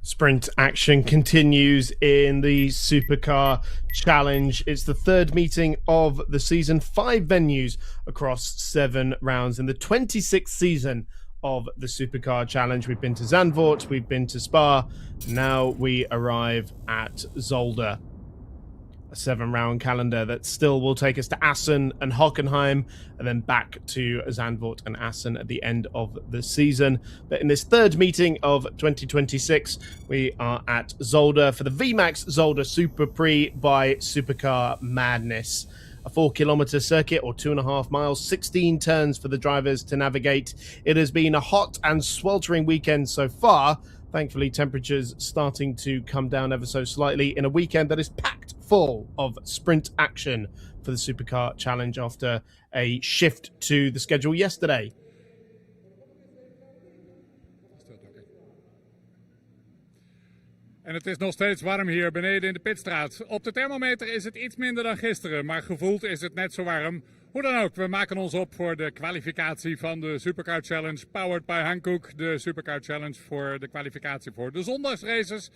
Sprint action continues in the Supercar Challenge. It's the third meeting of the season, 5 venues across 7 rounds. In the 26th season of the Supercar Challenge, we've been to Zandvoort, we've been to Spa, now we arrive at Zolder. A 7-round calendar that still will take us to Assen and Hockenheim, and then back to Zandvoort and Assen at the end of the season. But in this third meeting of 2026, we are at Zolder for the VMAX Zolder Super Prix by Supercar Madness. A 4-kilometer circuit, or 2.5 miles, 16 turns for the drivers to navigate. It has been a hot and sweltering weekend so far. Thankfully, temperatures starting to come down ever so slightly in a weekend that is packed full of sprint action for the Supercar Challenge after a shift to the schedule yesterday. En het is nog steeds warm hier beneden in de pitstraat. Op de thermometer is het iets minder dan gisteren, maar gevoeld is het net zo warm. Hoe dan ook, we maken ons op voor de kwalificatie van de Supercar Challenge, powered by Hankook. De Supercar Challenge voor de kwalificatie voor de zondagsraces.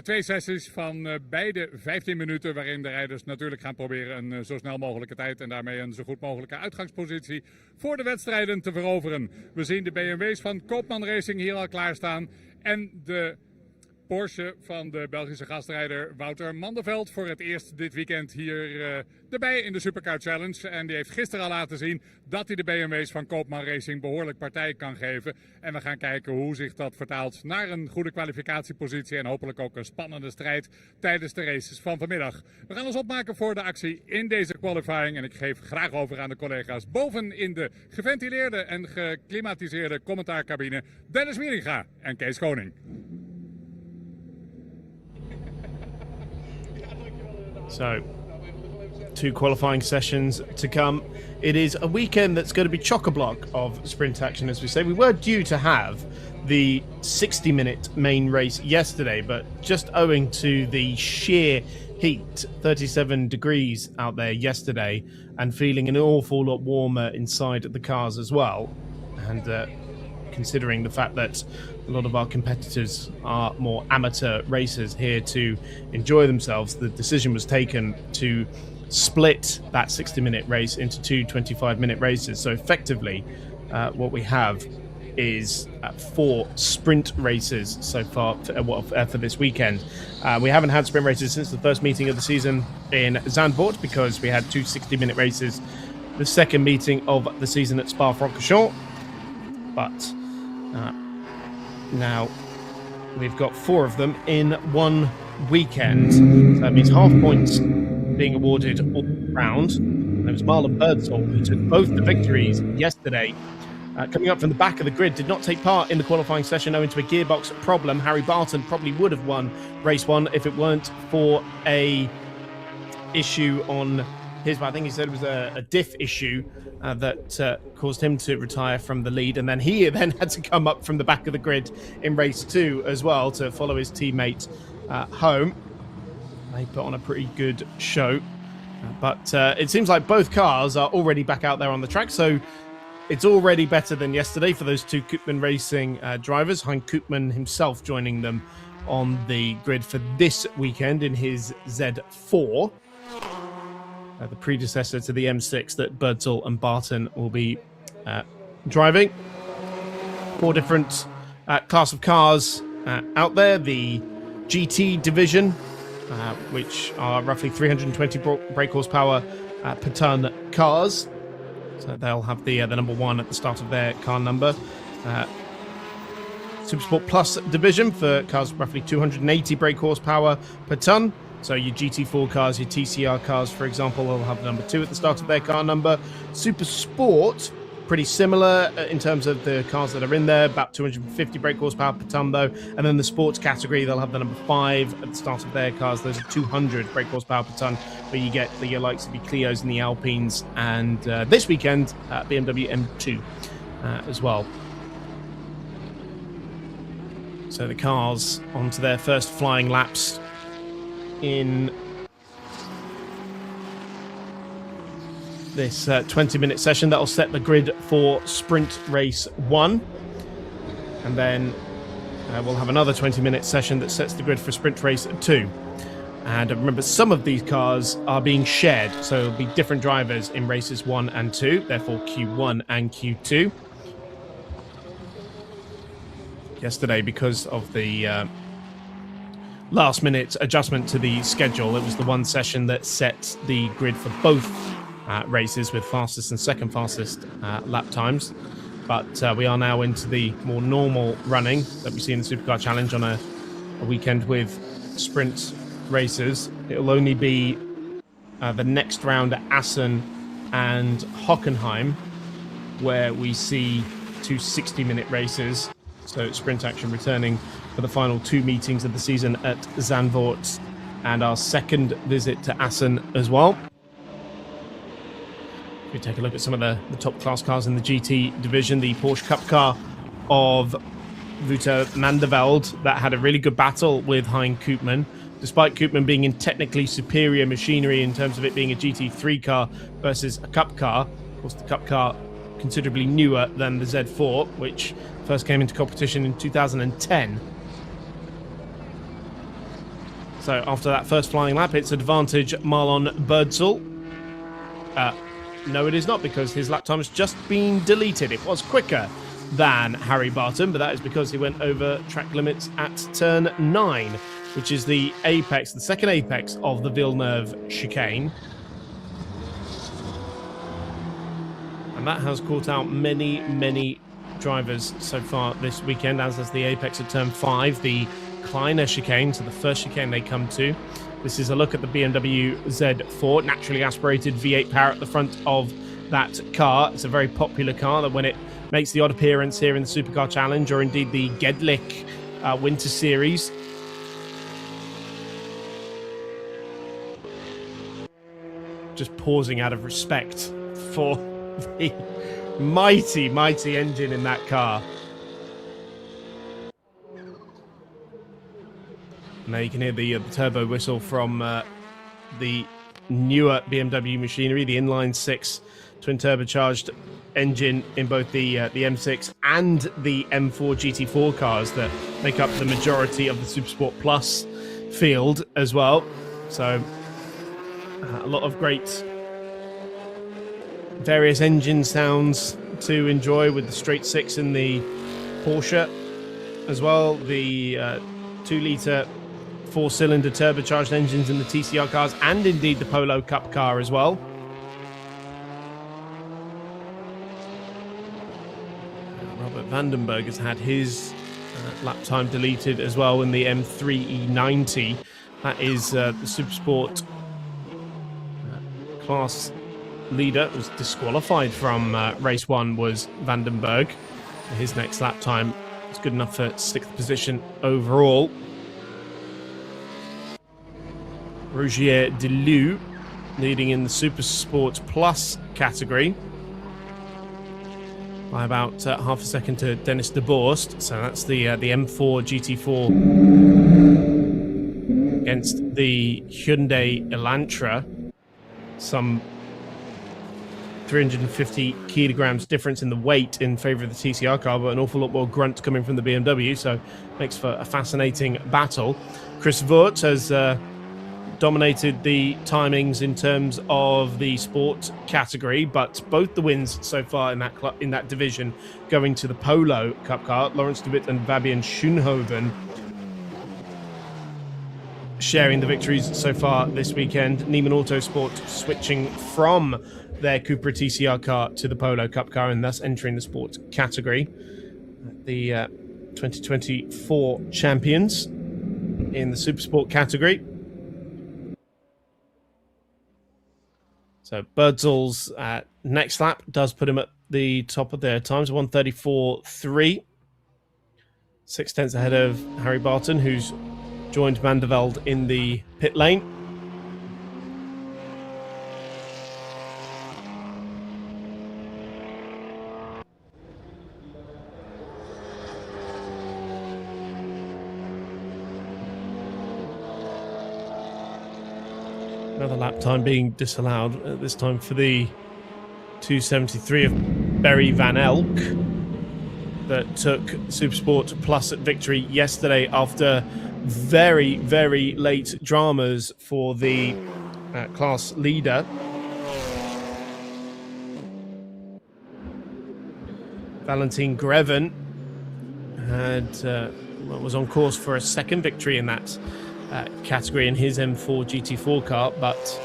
2 sessies van beide 15 minuten, waarin de rijders natuurlijk gaan proberen een zo snel mogelijke tijd en daarmee een zo goed mogelijke uitgangspositie voor de wedstrijden te veroveren. We zien de BMW's van Koopman Racing hier al klaarstaan en de Porsche van de Belgische gastrijder Wouter Mandeveld voor het eerst dit weekend hier erbij in de Supercar Challenge. En die heeft gisteren al laten zien dat hij de BMW's van Koopman Racing behoorlijk partij kan geven. En we gaan kijken hoe zich dat vertaalt naar een goede kwalificatiepositie en hopelijk ook een spannende strijd tijdens de races van vanmiddag. We gaan ons opmaken voor de actie in deze qualifying. En ik geef graag over aan de collega's boven in de geventileerde en geklimatiseerde commentaarcabine Dennis Wieringa en Kees Koning. So, 2 qualifying sessions to come. It is a weekend that's going to be chock-a-block of sprint action, as we say. We were due to have the 60-minute main race yesterday, but just owing to the sheer heat, 37 degrees out there yesterday, and feeling an awful lot warmer inside the cars as well, and considering the fact that a lot of our competitors are more amateur racers here to enjoy themselves, the decision was taken to split that 60-minute race into 2 25-minute races. So effectively, what we have is 4 sprint races so far for this weekend. We haven't had sprint races since the first meeting of the season in Zandvoort because we had 2 60-minute races the second meeting of the season at Spa-Francorchamps. But now we've got 4 of them in one weekend. So that means half points being awarded all round. There was Marlon Birdsall, who took both the victories yesterday. Coming up from the back of the grid, did not take part in the qualifying session owing to a gearbox problem. Harry Barton probably would have won race 1 if it weren't for a issue on his, I think he said it was a diff issue that caused him to retire from the lead, and then he then had to come up from the back of the grid in race 2 as well to follow his teammate home. They put on a pretty good show, but it seems like both cars are already back out there on the track, so it's already better than yesterday for those 2 Koopman Racing drivers. Hein Koopman himself joining them on the grid for this weekend in his Z4. The predecessor to the M6 that Birdsall and Barton will be driving. 4 different class of cars out there. The GT division, which are roughly 320 brake horsepower per ton cars. So they'll have the number 1 at the start of their car number. Supersport Plus division for cars roughly 280 brake horsepower per ton. So your GT4 cars, your TCR cars, for example, will have number 2 at the start of their car number. Super Sport, pretty similar in terms of the cars that are in there, about 250 brake horsepower per ton though. And then the sports category, they'll have the number 5 at the start of their cars. Those are 200 brake horsepower per ton, where you get the likes of the Clios and the Alpines, and this weekend, BMW M2 as well. So the cars onto their first flying laps in this 20-minute session. That'll set the grid for sprint race 1, and then we'll have another 20-minute session that sets the grid for Sprint Race 2. And remember, some of these cars are being shared, so it'll be different drivers in races 1 and 2, therefore Q1 and Q2. Yesterday, because of the last-minute adjustment to the schedule, it was the one session that set the grid for both races with fastest and second fastest lap times. But we are now into the more normal running that we see in the Supercar Challenge on a weekend with sprint races. It'll only be the next round at Assen and Hockenheim where we see two 60-minute races. So sprint action returning for the final 2 meetings of the season at Zandvoort and our second visit to Assen as well. We take a look at some of the top class cars in the GT division. The Porsche Cup car of Wouter Mandeveld that had a really good battle with Hein Koopman. Despite Koopman being in technically superior machinery in terms of it being a GT3 car versus a Cup car. Of course, the Cup car considerably newer than the Z4, which first came into competition in 2010. So after that first flying lap, it's advantage Marlon Birdsall. No, it is not, because his lap time has just been deleted. It was quicker than Harry Barton, but that is because he went over track limits at turn 9, which is the apex, the second apex of the Villeneuve chicane. And that has caught out many, many drivers so far this weekend, as is the apex at turn 5, the Kleiner chicane, so the first chicane they come to. This is a look at the BMW Z4, naturally aspirated V8 power at the front of that car. It's a very popular car that when it makes the odd appearance here in the Supercar Challenge, or indeed the Gedlick Winter Series, just pausing out of respect for the mighty, mighty engine in that car. Now you can hear the turbo whistle from the newer BMW machinery, the inline-6 twin turbocharged engine in both the M6 and the M4 GT4 cars that make up the majority of the Supersport Plus field as well. So a lot of great various engine sounds to enjoy with the straight 6 in the Porsche as well. The 2-litre 4-cylinder turbocharged engines in the TCR cars, and indeed the Polo Cup car as well. Robert Vandenberg has had his lap time deleted as well in the M3E90. That is the Supersport class leader. Was disqualified from race 1 was Vandenberg. His next lap time is good enough for 6th position overall. Rogier Deleu leading in the Supersport Plus category by about half a second to Dennis de Borst. So that's the M4 GT4 against the Hyundai Elantra. Some 350 kilograms difference in the weight in favour of the TCR car, but an awful lot more grunt coming from the BMW, so makes for a fascinating battle. Chris Voort has dominated the timings in terms of the sport category, but both the wins so far in that division going to the Polo Cup car. Lawrence de Witt and Fabian Schoenhoven sharing the victories so far this weekend. Neiman Autosport switching from their Cupra TCR car to the Polo Cup car and thus entering the sport category. The 2024 champions in the Supersport category. So Birdsall's next lap does put him at the top of their times, 1:34.3. 6 tenths ahead of Harry Barton, who's joined Mandeveld in the pit lane. Another lap time being disallowed, at this time for the 273 of Berry Van Elk. that took Supersport Plus victory yesterday after very, very late dramas for the class leader. Valentin Greven was on course for a second victory in that category in his M4 GT4 car, but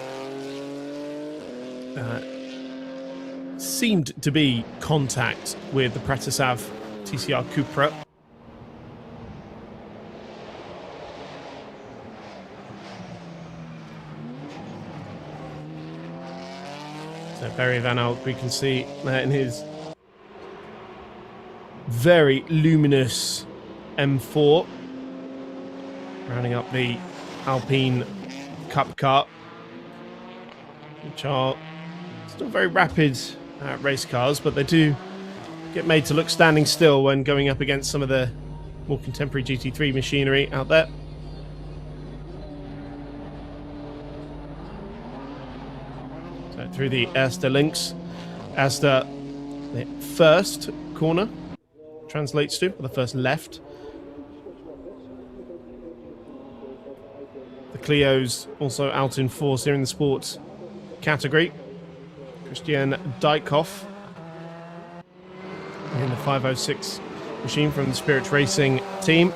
seemed to be contact with the Pratasav TCR Cupra. So Barry Van Alk, we can see in his very luminous M4, rounding up the Alpine Cup car, which are still very rapid race cars, but they do get made to look standing still when going up against some of the more contemporary GT3 machinery out there. So through the Erster links, Erster, the first corner translates to, or the first left. The Clio's also out in force here in the sports category. Christian Dijkhoff in the 506 machine from the Spirit Racing team.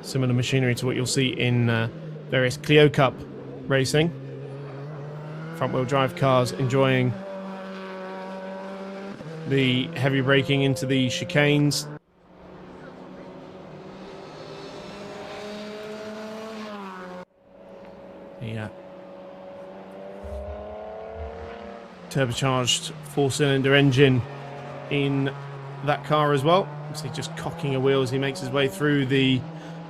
Similar machinery to what you'll see in various Clio Cup racing. Front-wheel drive cars enjoying the heavy braking into the chicanes. Yeah. Turbocharged 4-cylinder engine in that car as well. So just cocking a wheel as he makes his way through the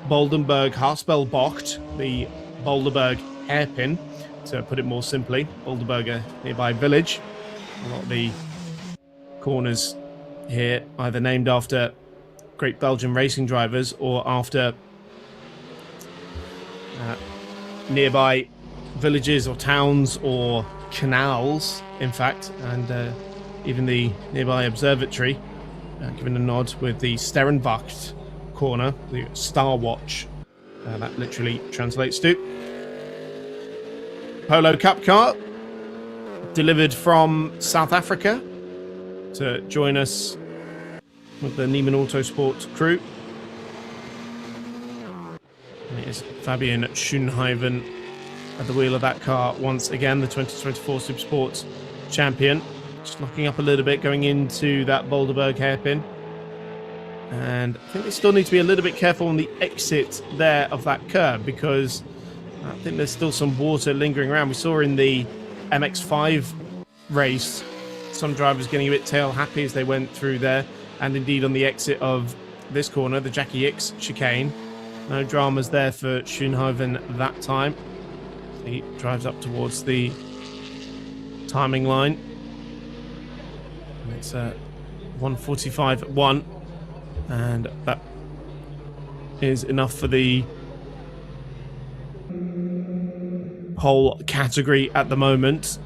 Boldenberg Haspelbocht, the Boulderberg hairpin, to put it more simply. Boulderberg, a nearby village. A lot of the corners here either named after great Belgian racing drivers or after nearby villages or towns or canals, in fact, and even the nearby observatory, given a nod with the Sterrenwacht corner, the Star Watch, that literally translates to. Polo Cup car, delivered from South Africa to join us with the Neiman Autosport crew. And it is Fabian Schoenhaven at the wheel of that car once again, the 2024 Supersport champion. Just locking up a little bit going into that Boulderberg hairpin. And I think they still need to be a little bit careful on the exit there of that curb, because I think there's still some water lingering around. We saw in the MX5 race some drivers getting a bit tail happy as they went through there, and indeed on the exit of this corner, the Jackie X chicane. No dramas there for Schoenhaven that time. He drives up towards the timing line. And it's 1:45.1, and that is enough for the whole category at the moment,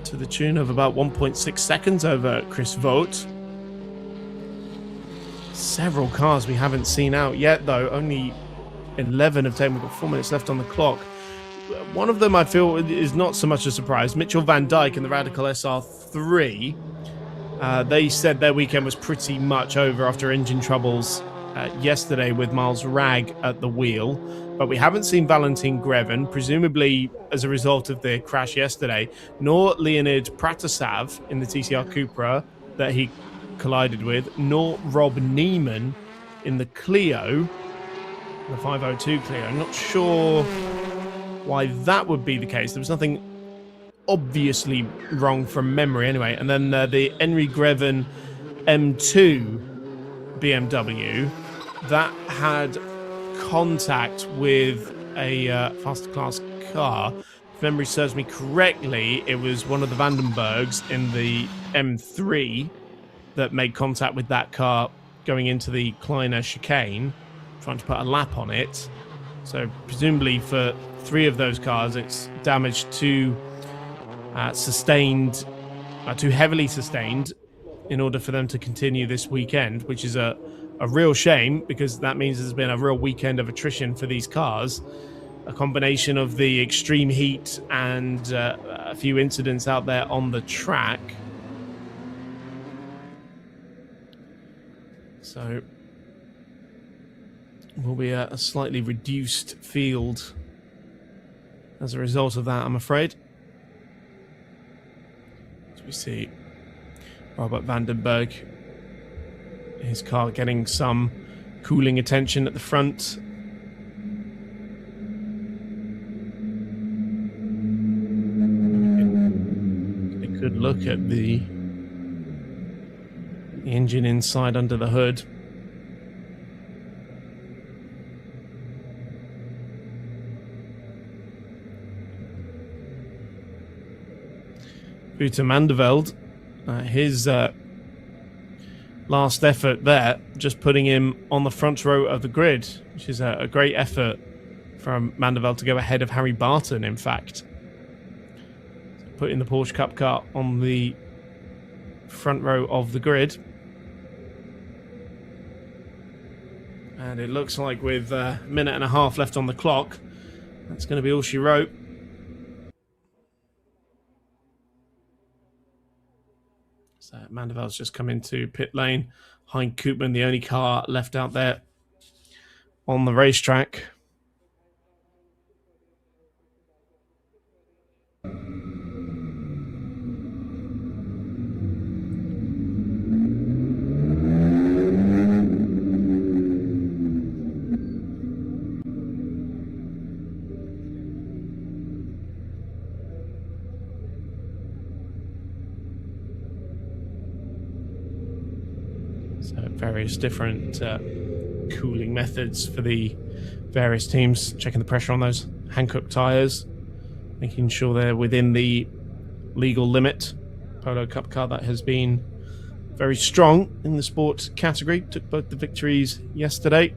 to the tune of about 1.6 seconds over Chris Vogt. Several cars we haven't seen out yet, though. Only 11 have taken. We've got 4 minutes left on the clock. One of them I feel is not so much a surprise. Mitchell van Dijk in the Radical SR3. They said their weekend was pretty much over after engine troubles yesterday with Miles Ragg at the wheel. But we haven't seen Valentin Greven, presumably as a result of the crash yesterday, nor Leonid Pratasav in the TCR Cupra that he collided with, nor Rob Neiman in the Clio, the 502 Clio. I'm not sure why that would be the case. There was nothing obviously wrong from memory anyway. And then the Henry Greven M2 BMW, that had contact with a faster class car. If memory serves me correctly, it was one of the Vandenbergs in the M3 that made contact with that car going into the Kleiner chicane, trying to put a lap on it. So presumably for 3 of those cars, it's damage to sustained, too heavily sustained, in order for them to continue this weekend, which is a real shame, because that means there's been a real weekend of attrition for these cars. A combination of the extreme heat and a few incidents out there on the track. So will be a slightly reduced field as a result of that, I'm afraid. As we see Robert Vandenberg, his car getting some cooling attention at the front. Get a good look at the engine inside under the hood. Wouter Mandeveld, his last effort there, just putting him on the front row of the grid, which is a great effort from Mandeveld to go ahead of Harry Barton, in fact. Putting the Porsche Cup car on the front row of the grid. And it looks like with a minute and a half left on the clock, that's going to be all she wrote. So Mandeveld's just come into pit lane. Hankook, the only car left out there on the racetrack. Various different cooling methods for the various teams, checking the pressure on those Hankook tyres, making sure they're within the legal limit. Polo Cup car that has been very strong in the sport category, took both the victories yesterday.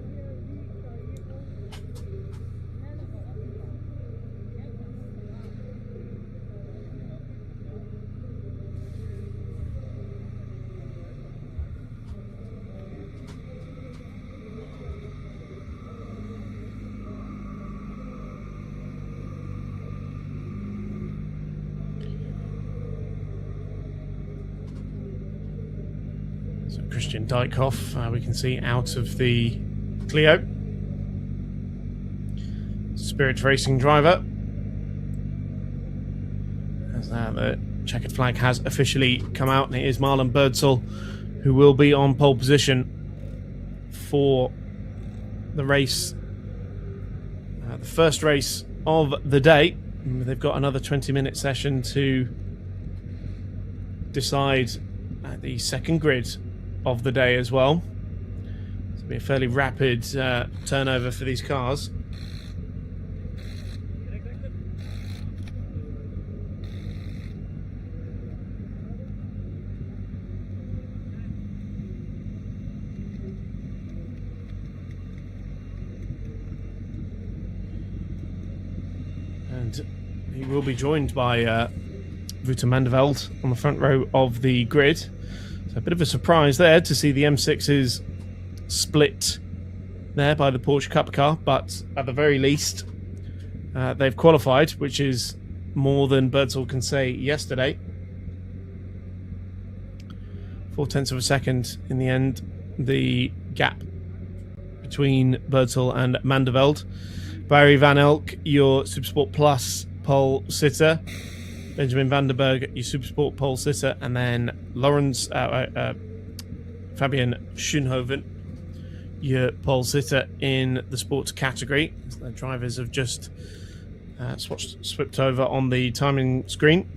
Christian Dijkhoff, we can see out of the Clio. Spirit Racing driver. As the checkered flag has officially come out, and it is Marlon Birdsall who will be on pole position for the race. The first race of the day. They've got another 20-minute session to decide the second grid of the day as well. It'll be a fairly rapid turnover for these cars. And he will be joined by Wouter Mandeveld on the front row of the grid. A bit of a surprise there to see the M6s split there by the Porsche Cup car, but at the very least they've qualified, which is more than Birdsall can say yesterday. 0.4 of a second in the end, the gap between Birdsall and Mandeveld. Barry Van Elk, your Supersport Plus pole sitter. Benjamin Vandenberg, your Supersport pole sitter, and then Lawrence Fabian Schoenhoven, your pole sitter in the sports category. So the drivers have just swapped over on the timing screen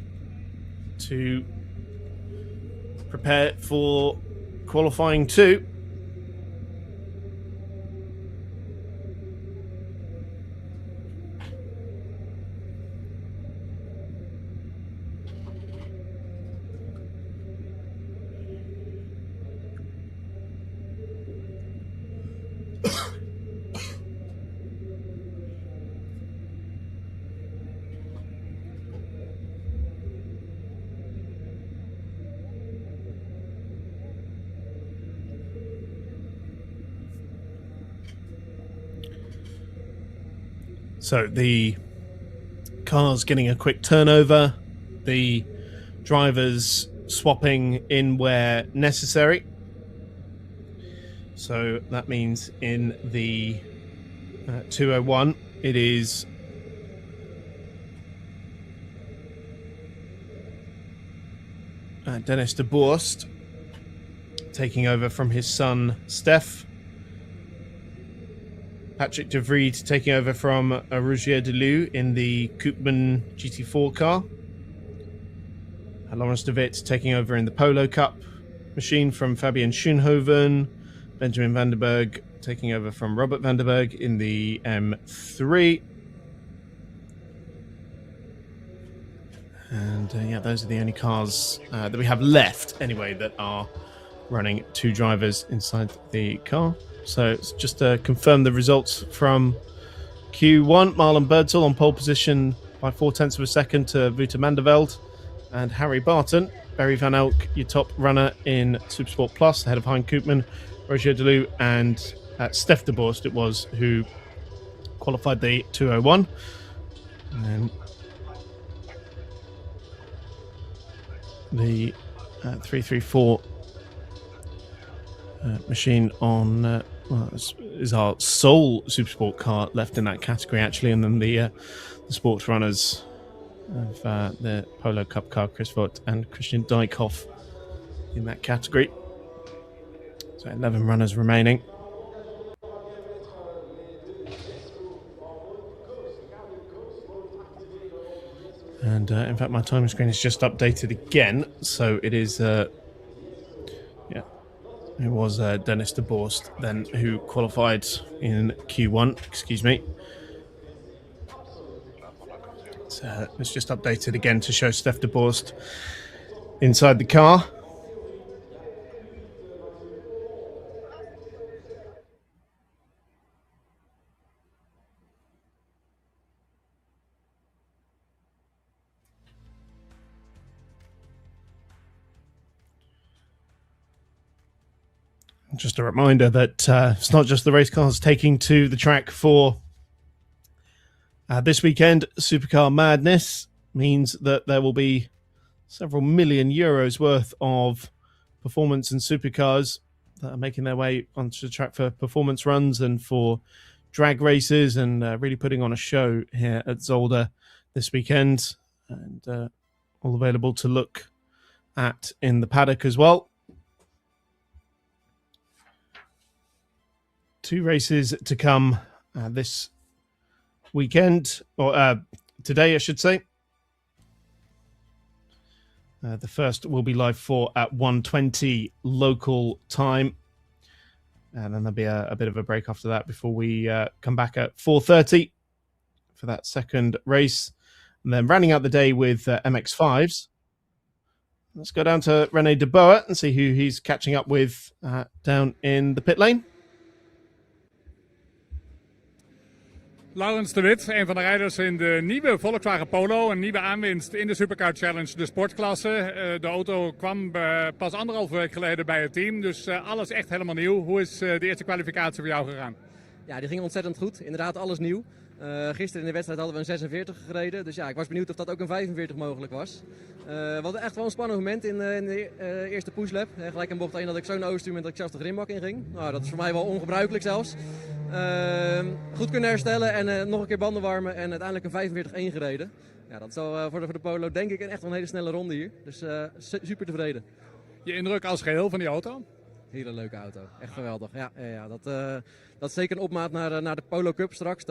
to prepare for qualifying 2. So the car's getting a quick turnover, the drivers swapping in where necessary. So that means in the 201 it is Dennis de Borst taking over from his son Stef. Patrick de Vries taking over from Rogier Delou in the Koopman GT4 car. Laurens de Witt taking over in the Polo Cup machine from Fabian Schoenhoven. Benjamin van der Berg taking over from Robert van der Berg in the M3. And yeah, those are the only cars that we have left anyway that are running two drivers inside the car. So it's just to confirm the results from Q1. Marlon Birdsall on pole position by 0.4 of a second to Wouter Mandeveld. And Harry Barton, Barry Van Elk, your top runner in Supersport Plus, ahead of Hein Koopman, Rogier Delou, and Stef de Borst it was who qualified the 201. And the 334 machine on is our sole Supersport car left in that category, actually, and then the sports runners of the Polo Cup car, Chris Vogt and Christian Dijkhoff in that category. So 11 runners remaining. And in fact, my timing screen is just updated again. So it is, it was Dennis de Borst then who qualified in Q1. Excuse me. So it's just updated again to show Stef de Borst inside the car. Just a reminder that it's not just the race cars taking to the track for this weekend. Supercar Madness means that there will be several million euros worth of performance and supercars that are making their way onto the track for performance runs and for drag races, and really putting on a show here at Zolder this weekend, and all available to look at in the paddock as well. Two races to come this weekend, or today, I should say. The first will be live for at 1:20 local time, and then there'll be a bit of a break after that before we come back at 4:30 for that second race, and then rounding out the day with MX5s. Let's go down to René de Boer and see who he's catching up with down in the pit lane. Laurens de Witt, een van de rijders in de nieuwe Volkswagen Polo. Een nieuwe aanwinst in de Supercar Challenge, de sportklasse. De auto kwam pas 1,5 week geleden bij het team. Dus alles echt helemaal nieuw. Hoe is de eerste kwalificatie voor jou gegaan? Ja, die ging ontzettend goed. Inderdaad, alles nieuw. Gisteren in de wedstrijd hadden we een 46 gereden. Dus ja, ik was benieuwd of dat ook een 45 mogelijk was. We hadden echt wel een spannend moment in de eerste pushlap. Gelijk in bocht 1 dat ik zo'n overstuur met dat ik zelfs de grimbak inging. Nou, dat is voor mij wel ongebruikelijk zelfs. Goed kunnen herstellen en nog een keer banden warmen en uiteindelijk een 45-1 gereden. Ja, dat is al voor de Polo denk ik echt wel een hele snelle ronde hier. Dus super tevreden. Je indruk als geheel van die auto? Hele leuke auto. Echt geweldig. Ja, dat is zeker een opmaat naar de Polo Cup straks.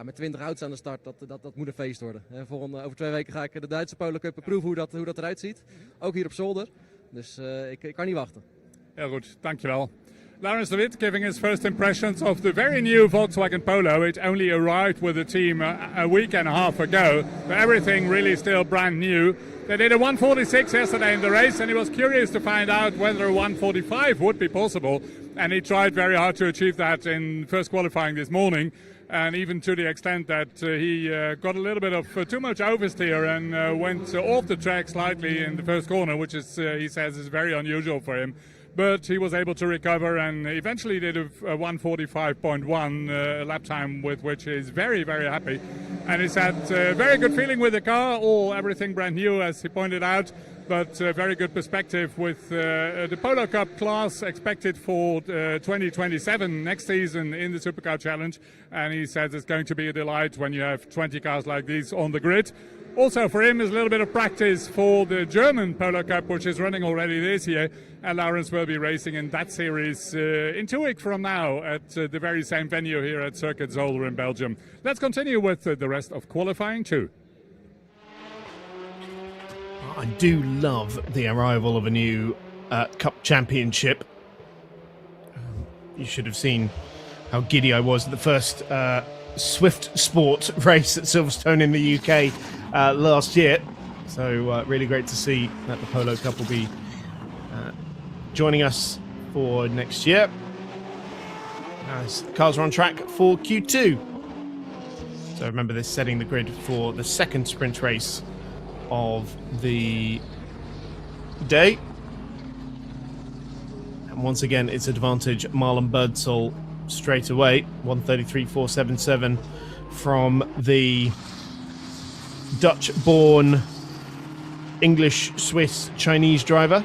Met 20 auto's aan de start, dat moet een feest worden. Over 2 weken ga ik de Duitse Polo Cup proeven hoe dat eruit ziet. Ook hier op Zolder. Dus ik kan niet wachten. Heel goed, dankjewel. Laurens de Witt giving his first impressions of the very new Volkswagen Polo. It only arrived with the team a week and a half ago, but everything really still brand new. They did a 1:46 yesterday in the race, and he was curious to find out whether a 1:45 would be possible. And he tried very hard to achieve that in first qualifying this morning, and even to the extent that he got a little bit of too much oversteer and went off the track slightly in the first corner, which is he says is very unusual for him. but he was able to recover and eventually did a 1:45.1 lap time, with which he's very, very happy. And he's had very good feeling with the car, everything brand new, as he pointed out, but very good perspective with the Polo Cup class expected for 2027, next season in the Supercar Challenge. And he says it's going to be a delight when you have 20 cars like these on the grid. Also for him is a little bit of practice for the German Polo Cup, which is running already this year, and Lawrence will be racing in that series in 2 weeks from now at the very same venue here at Circuit Zolder in Belgium. Let's continue with the rest of qualifying too. I do love the arrival of a new Cup Championship. You should have seen how giddy I was at the first Swift Sport race at Silverstone in the UK last year. So really great to see that the Polo Cup will be joining us for next year, as cars are on track for Q2. So remember, this setting the grid for the second sprint race of the day. And once again, it's advantage Marlon Birdsall straight away. 1:33.477 from the Dutch-born English-Swiss Chinese driver.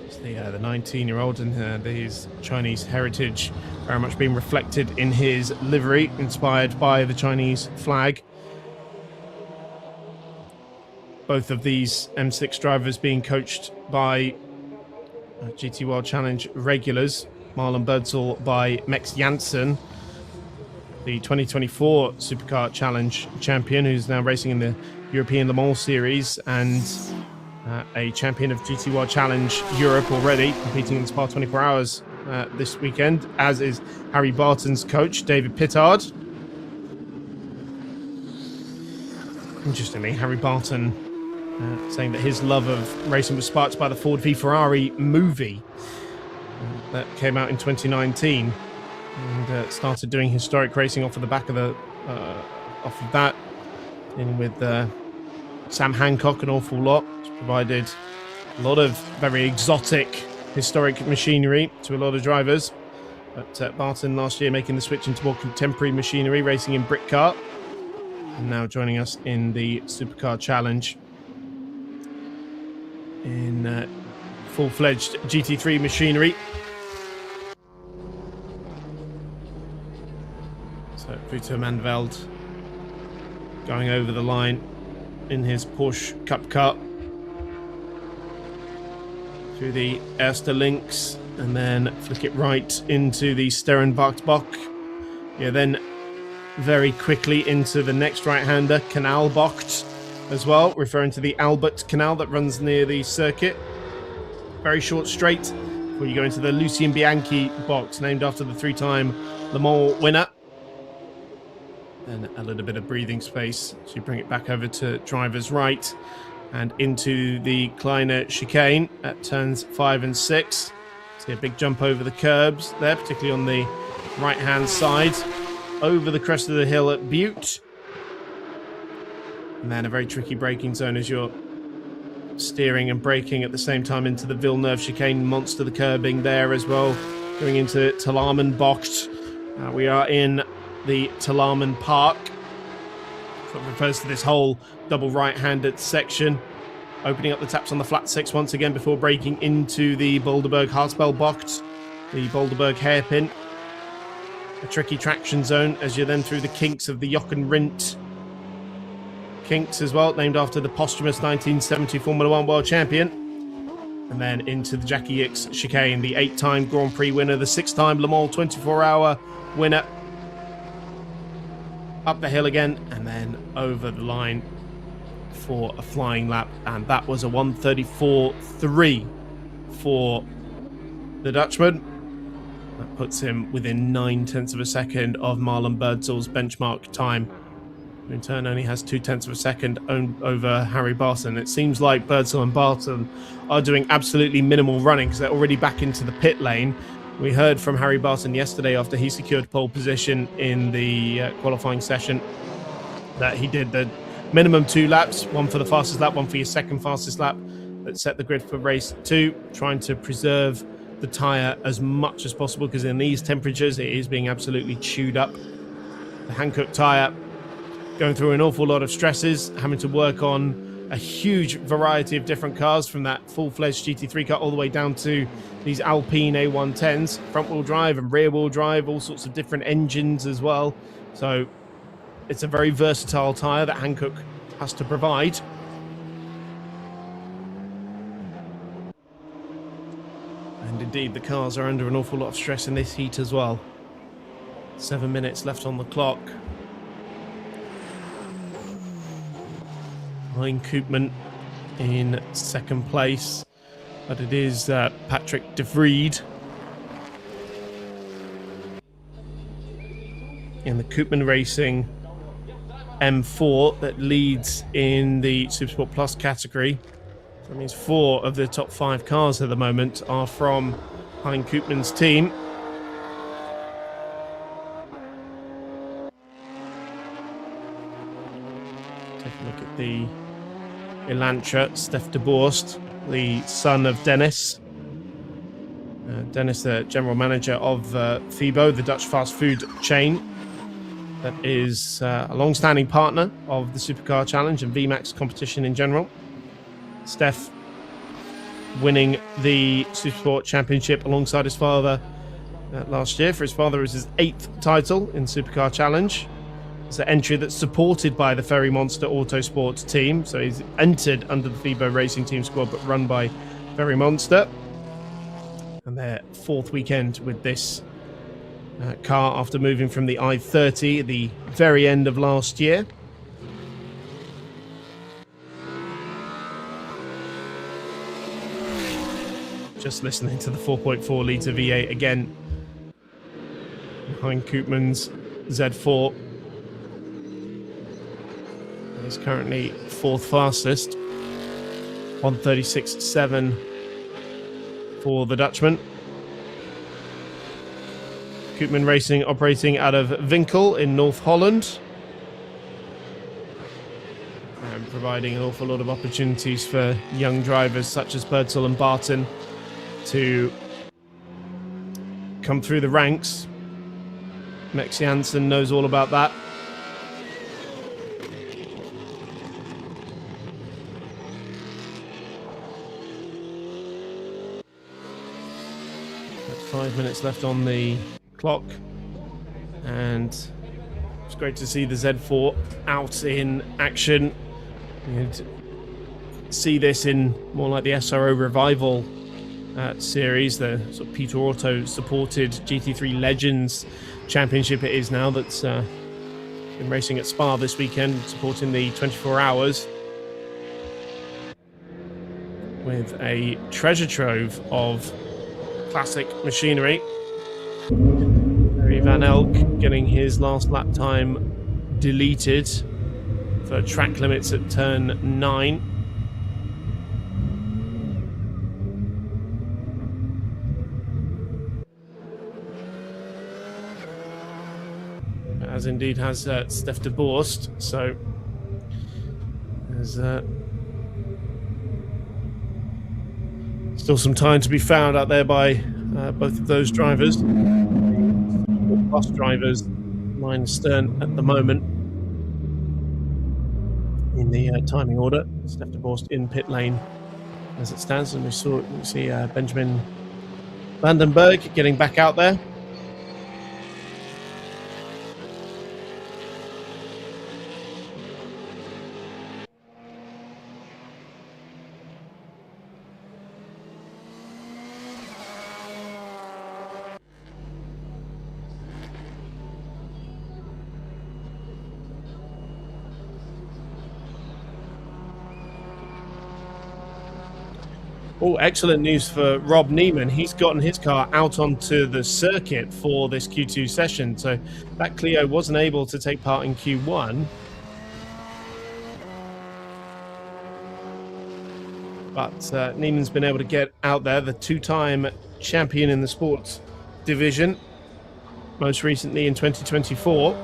It's the 19-year-old, and his Chinese heritage very much being reflected in his livery, inspired by the Chinese flag. Both of these M6 drivers being coached by GT World Challenge regulars. Marlon Birdsall by Max Janssen, the 2024 Supercar Challenge champion, who's now racing in the European Le Mans Series, and a champion of GT World Challenge Europe already, competing in Spa 24 Hours this weekend, as is Harry Barton's coach, David Pittard. Interestingly, Harry Barton saying that his love of racing was sparked by the Ford v Ferrari movie that came out in 2019, and started doing historic racing off of the back of that, dealing with Sam Hankook an awful lot, which provided a lot of very exotic historic machinery to a lot of drivers. But Barton last year making the switch into more contemporary machinery, racing in Brick Car, and now joining us in the Supercar Challenge in full-fledged GT3 machinery. So Wouter Mandveld going over the line in his Porsche Cup car through the Erste Links, and then flick it right into the Sterrenwachtbach. Yeah, then very quickly into the next right-hander, Kanalbocht, as well, referring to the Albert Canal that runs near the circuit. Very short straight before you go into the Lucien Bianchi box, named after the three-time Le Mans winner. Then a little bit of breathing space as you bring it back over to driver's right and into the Kleine chicane at turns 5 and 6. See a big jump over the curbs there, particularly on the right-hand side, over the crest of the hill at Butte. And then a very tricky braking zone as you're steering and braking at the same time into the Villeneuve chicane, monster the curbing there as well, going into Talarmenbocht. We are in the Talarmen Park. So it refers to this whole double right-handed section, opening up the taps on the flat six once again before braking into the Boulderberg Hartspelbocht, the Boulderberg hairpin. A tricky traction zone as you're then through the kinks of the Jochen Rindt kinks as well, named after the posthumous 1970 Formula 1 world champion. And then into the Jackie Ickx chicane, the 8-time Grand Prix winner, the 6-time Le Mans 24-hour winner. Up the hill again, and then over the line for a flying lap. And that was a 1:34.3 for the Dutchman. That puts him within 9/10 of a second of Marlon Birdsall's benchmark time, who in turn only has 0.2 of a second over Harry Barton. It seems like Birdsall and Barton are doing absolutely minimal running because they're already back into the pit lane. We heard from Harry Barton yesterday after he secured pole position in the qualifying session that he did the minimum 2 laps, one for the fastest lap, one for your second fastest lap, that set the grid for race 2, trying to preserve the tyre as much as possible, because in these temperatures it is being absolutely chewed up. The Hankook tyre going through an awful lot of stresses, having to work on a huge variety of different cars, from that full-fledged GT3 car all the way down to these Alpine A110s, front-wheel drive and rear-wheel drive, all sorts of different engines as well. So it's a very versatile tyre that Hankook has to provide. And indeed, the cars are under an awful lot of stress in this heat as well. 7 minutes left on the clock. Hein Koopman in second place, but it is Patrick de Vries in the Koopman Racing M4 that leads in the Supersport Plus category. So that means 4 of the top 5 cars at the moment are from Hein Koopman's team. Take a look at the Elantra, Stef de Borst, the son of Dennis. Dennis, the general manager of Fibo, the Dutch fast food chain that is a long-standing partner of the Supercar Challenge and VMAX competition in general. Stef winning the Supersport Championship alongside his father last year. For his father, it was his 8th title in Supercar Challenge. It's an entry that's supported by the Ferry Monster Autosports team. So he's entered under the FIBO Racing Team squad, but run by Ferry Monster. And their 4th weekend with this car after moving from the I-30 at the very end of last year. Just listening to the 4.4 litre V8 again. Hein Koopman's Z4. He's currently 4th fastest, 1:36.7 for the Dutchman. Koopman Racing operating out of Winkel in North Holland, and providing an awful lot of opportunities for young drivers such as Birdsall and Barton to come through the ranks. Mex Janssen knows all about that. That's 5 minutes left on the clock, and it's great to see the Z4 out in action. You'd see this in more like the SRO Revival series, the sort of Peter Auto supported GT3 Legends Championship it is now, that's been racing at Spa this weekend, supporting the 24 hours with a treasure trove of classic machinery. Barry Van Elk getting his last lap time deleted for track limits at turn 9. As indeed has Stef de Borst, so there's still some time to be found out there by both of those drivers. Bus drivers line stern at the moment in the timing order. Stef de Borst in pit lane as it stands, and we see Benjamin Vandenberg getting back out there. Oh, excellent news for Rob Neiman. He's gotten his car out onto the circuit for this Q2 session. So that Clio wasn't able to take part in Q1. But Neiman's been able to get out there, the 2-time champion in the sports division, most recently in 2024.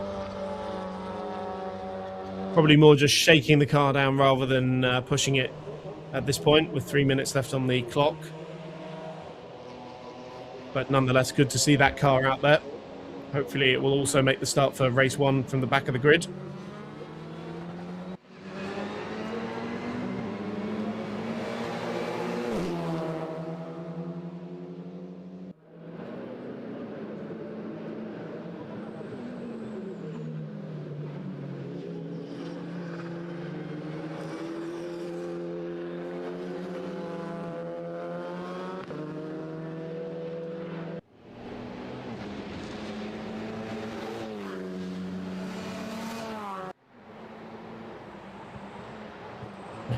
Probably more just shaking the car down rather than pushing it at this point with 3 minutes left on the clock. But nonetheless, good to see that car out there. Hopefully it will also make the start for race 1 from the back of the grid.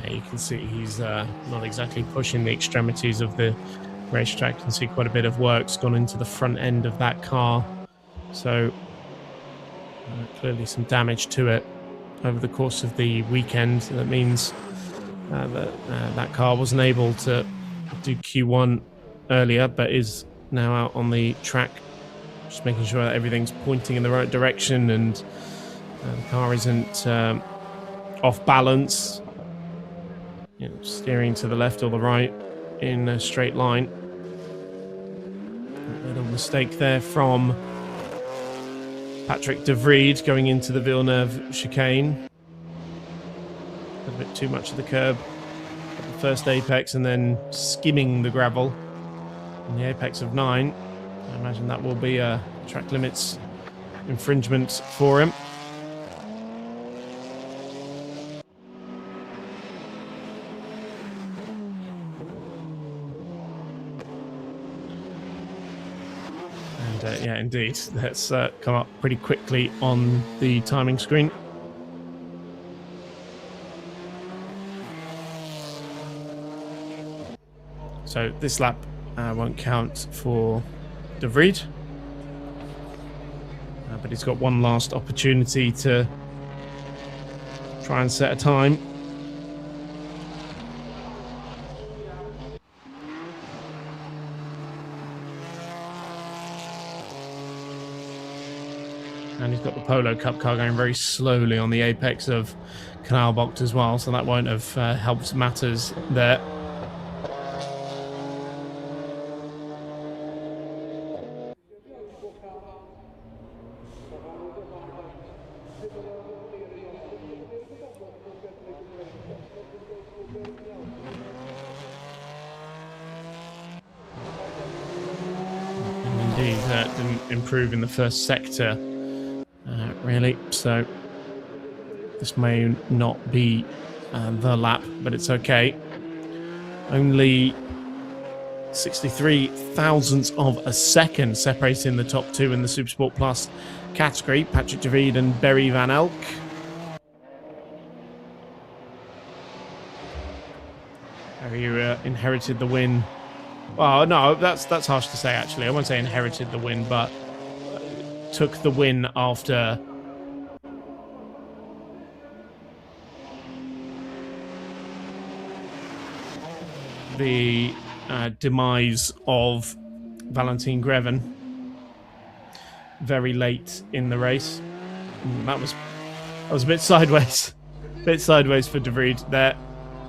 You can see he's not exactly pushing the extremities of the racetrack. You can see quite a bit of work's gone into the front end of that car. So clearly some damage to it over the course of the weekend. That means that car wasn't able to do Q1 earlier, but is now out on the track, just making sure that everything's pointing in the right direction and the car isn't off balance. Steering to the left or the right in a straight line. A little mistake there from Patrick de Vries going into the Villeneuve chicane. A bit too much of the curb at the first apex and then skimming the gravel in the apex of 9. I imagine that will be a track limits infringement for him. Yeah, indeed. That's come up pretty quickly on the timing screen. So this lap won't count for de Vries. But he's got one last opportunity to try and set a time. And he's got the Polo Cup car going very slowly on the apex of Canal Box as well, so that won't have helped matters there. And indeed, that didn't improve in the first sector. Really, so this may not be the lap, but it's okay. Only 63 thousandths of a second separating the top two in the Supersport Plus category, Patrick de Vries and Berry Van Elk. Have you inherited the win? Well, no, that's harsh to say, actually. I won't say inherited the win, but took the win after the demise of Valentin Greven very late in the race. That was a bit sideways. For de Vries there.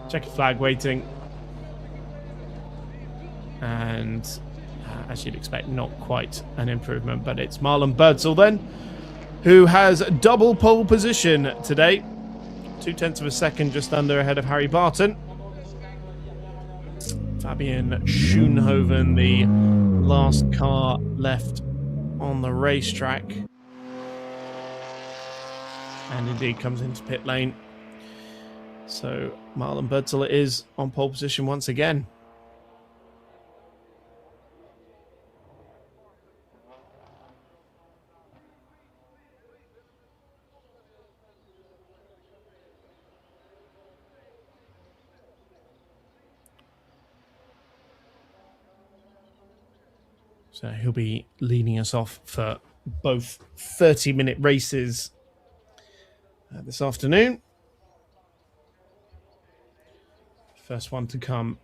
Checkered flag waiting. And as you'd expect, not quite an improvement, but it's Marlon Birdsall then, who has double pole position today. 0.2 of a second just under ahead of Harry Barton. Fabian Schoenhoven, the last car left on the racetrack. And indeed comes into pit lane. So Marlon Birdsall is on pole position once again. So he'll be leading us off for both 30-minute races this afternoon. First one to come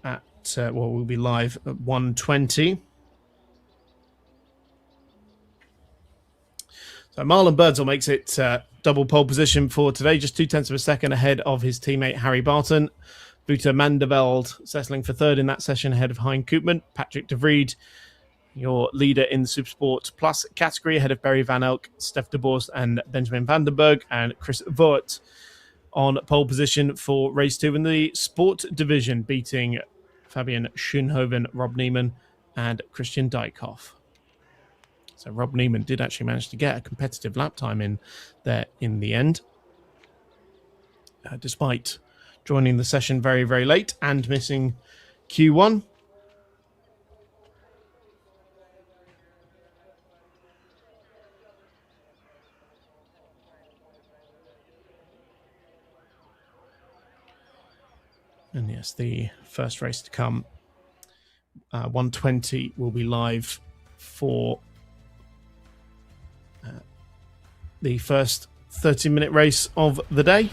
at, we'll be live at 1:20. So Marlon Birdsall makes it double pole position for today, just 0.2 of a second ahead of his teammate Harry Barton. Wouter Mandeveld settling for third in that session ahead of Hein Koopman. Patrick de Vries, your leader in the Supersport Plus category, ahead of Barry Van Elk, Stef de Bos and Benjamin Vandenberg, and Chris Voort on pole position for race 2 in the Sport division, beating Fabian Schoenhoven, Rob Neiman and Christian Dijkhoff. So Rob Neiman did actually manage to get a competitive lap time in there in the end, despite joining the session very, very late and missing Q1. And yes, the first race to come, 120, will be live for the first 30-minute race of the day.